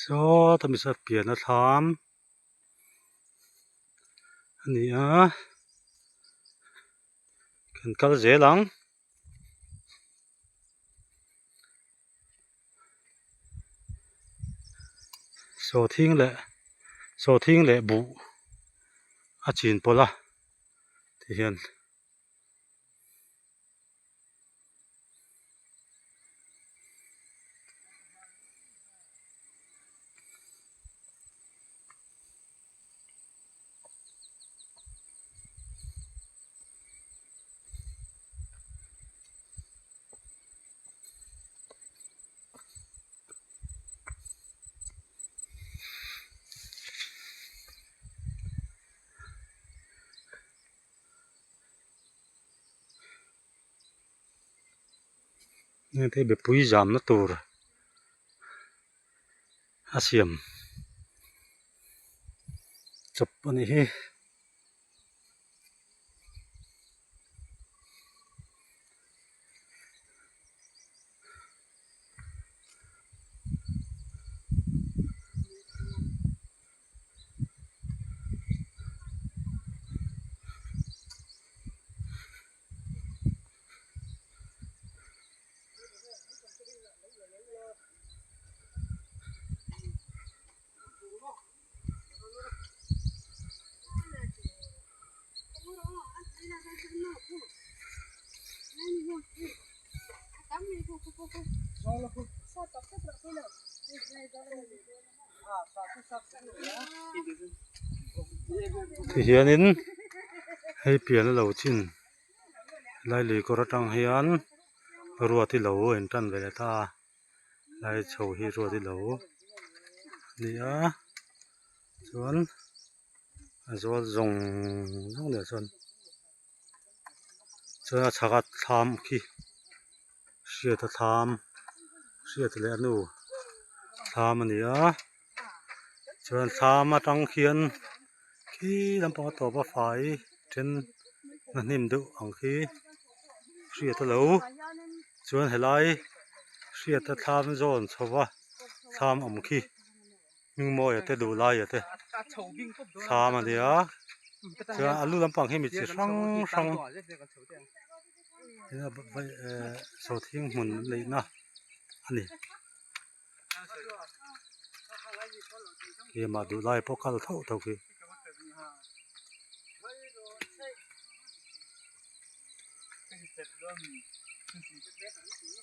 Så ta mi sa piana tham ani a kan kal zelang so thing le bu a chin pola ti hianนี่ที่แบบปุ๋ยจามนะตัวอาเซียมจบอันนี้ที่เฮียนินให้เปลี่ยนแล้วจินไล่เลยก็ระตังเฮียนรัวที่เหลาเห็นตันเวลาตาไล่โชว์ให้รัวที่เหลานี่ส่วนจงเดี๋ยวส่วนชักทำขี้เสียดทำเสียดแล้วนู่ทำมันนี่ส่วนทำมาตั้งเขียนขี้ลำปางตัวปลาไฟเช่นนั่นนิ่มดุอังขี้เสียดเหลาส่วนเฮลัยเสียดทำโซนชาวะทำขี้มิงโมยแต่ดูลายแต่ทำมันนี่ส่วนอาลูลำปางให้มีเสียงนี่ไปโซทิ้งหมุนเลยนะอันนี้เดี๋ยวมาดูลายพวกเขาเท่ากี้